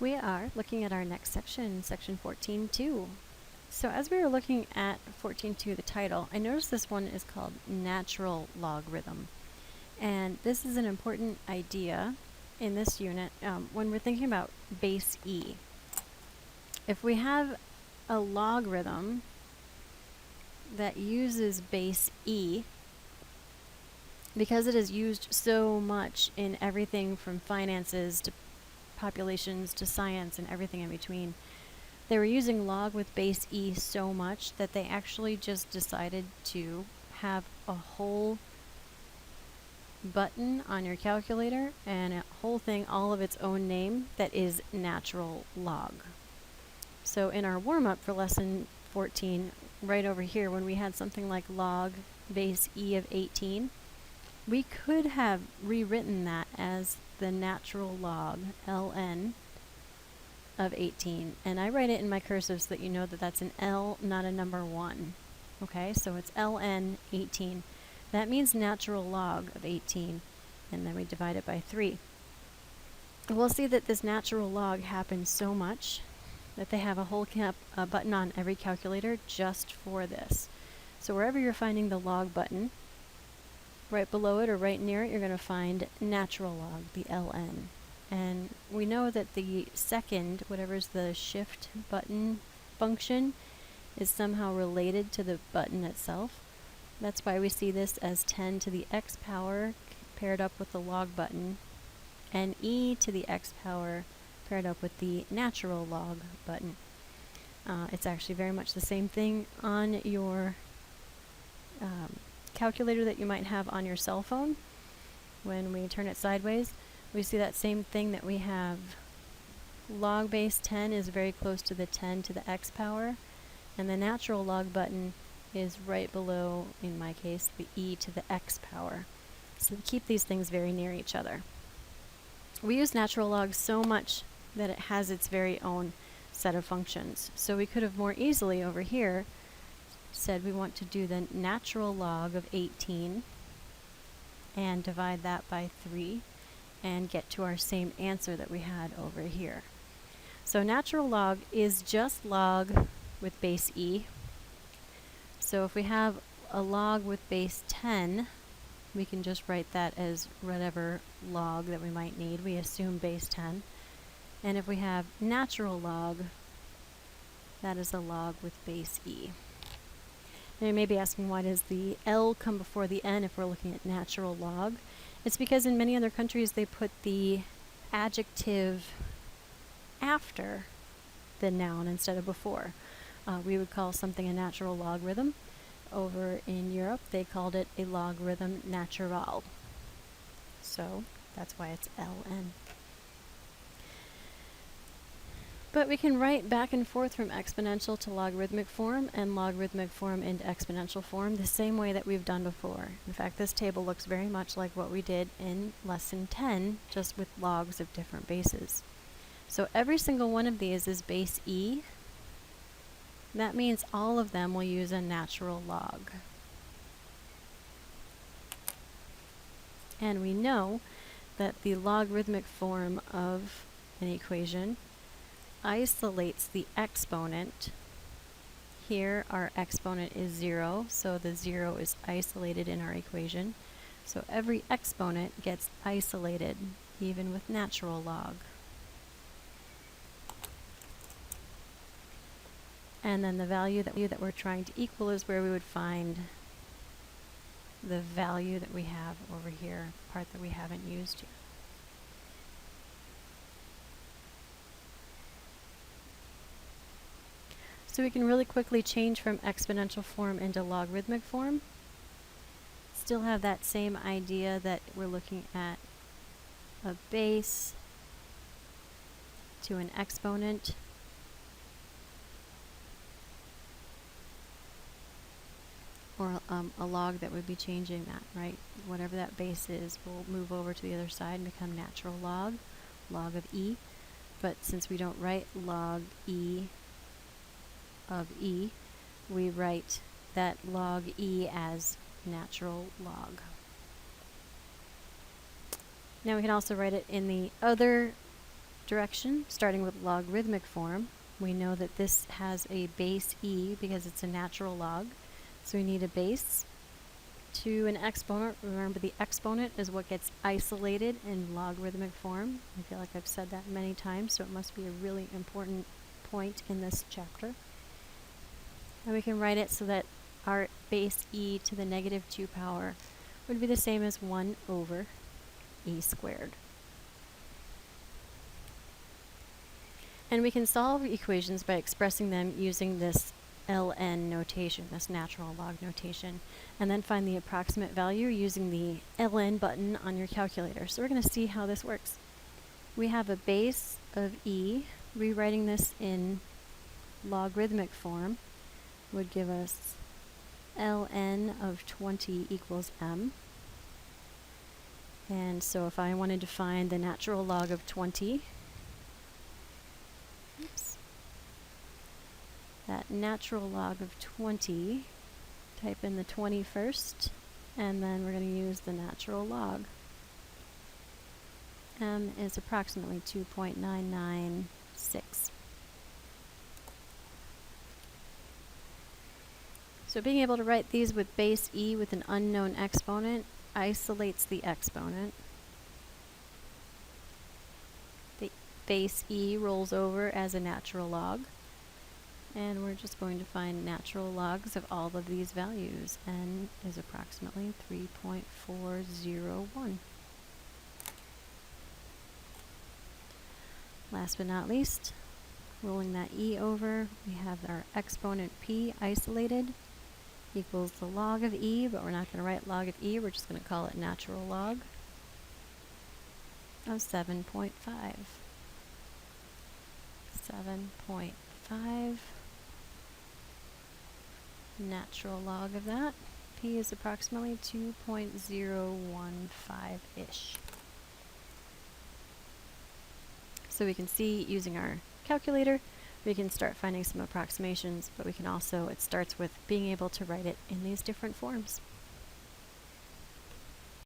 We are looking at our next section, section 14.2. So as we were looking at 14.2, the title, I noticed this one is called natural logarithm. And this is an important idea in this unit when we're thinking about base E. If we have a logarithm that uses base E, because it is used so much in everything from finances to populations to science and everything in between, they were using log with base E so much that they actually just decided to have a whole button on your calculator and a whole thing all of its own name that is natural log. So in our warm-up for lesson 14, right over here, when we had something like log base E of 18, we could have rewritten that as the natural log, ln, of 18. And I write it in my cursive so that you know that that's an L, not a number 1. Okay, so it's ln 18. That means natural log of 18, and then we divide it by 3. We'll see that this natural log happens so much that they have a whole button on every calculator just for this. So wherever you're finding the log button, right below it or right near it, you're going to find natural log, the ln. And we know that the second, whatever's the shift button function, is somehow related to the button itself. That's why we see this as 10 to the x power paired up with the log button, and e to the x power paired up with the natural log button. It's actually very much the same thing on your calculator that you might have on your cell phone. When we turn it sideways, we see that same thing, that we have log base 10 is very close to the 10 to the x power, and the natural log button is right below, in my case, the e to the x power. So we keep these things very near each other. We use natural log so much that it has its very own set of functions. So we could have more easily over here said we want to do the natural log of 18 and divide that by 3 and get to our same answer that we had over here. So natural log is just log with base E. So if we have a log with base 10, we can just write that as whatever log that we might need. We assume base 10. And if we have natural log, that is a log with base E. And you may be asking, why does the L come before the N if we're looking at natural log? It's because in many other countries they put the adjective after the noun instead of before. We would call something a natural logarithm. Over in Europe, they called it a logarithm naturale. So that's why it's ln. But we can write back and forth from exponential to logarithmic form and logarithmic form into exponential form the same way that we've done before. In fact, this table looks very much like what we did in lesson 10, just with logs of different bases. So every single one of these is base E. That means all of them will use a natural log. And we know that the logarithmic form of an equation isolates the exponent. Here our exponent is 0, so the 0 is isolated in our equation. So every exponent gets isolated, even with natural log. And then the value that we're trying to equal is where we would find the value that we have over here, the part that we haven't used yet. So we can really quickly change from exponential form into logarithmic form. Still have that same idea that we're looking at a base to an exponent. Or a log that would be changing that, right? Whatever that base is will move over to the other side and become natural log, log of E. But since we don't write log E of E, we write that log E as natural log. Now we can also write it in the other direction, starting with logarithmic form, we know that this has a base e because it's a natural log. So we need a base to an exponent. Remember, the exponent is what gets isolated in logarithmic form. I feel like I've said that many times, so it must be a really important point in this chapter. And we can write it so that our base e to the negative 2 power would be the same as 1 over e squared. And we can solve equations by expressing them using this ln notation, this natural log notation, and then find the approximate value using the ln button on your calculator. So we're going to see how this works. We have a base of e. Rewriting this in logarithmic form would give us ln of 20 equals m. And so if I wanted to find the natural log of 20, that natural log of 20, type in the 20 first, and then we're going to use the natural log. M is approximately 2.996. So being able to write these with base e with an unknown exponent isolates the exponent. The base e rolls over as a natural log. And we're just going to find natural logs of all of these values. N is approximately 3.401. Last but not least, rolling that e over, we have our exponent p isolated equals the log of e, but we're not going to write log of e, we're just going to call it natural log of 7.5. 7.5. Natural log of that. P is approximately 2.015-ish. So we can see, using our calculator, we can start finding some approximations, but we can also, it starts with being able to write it in these different forms.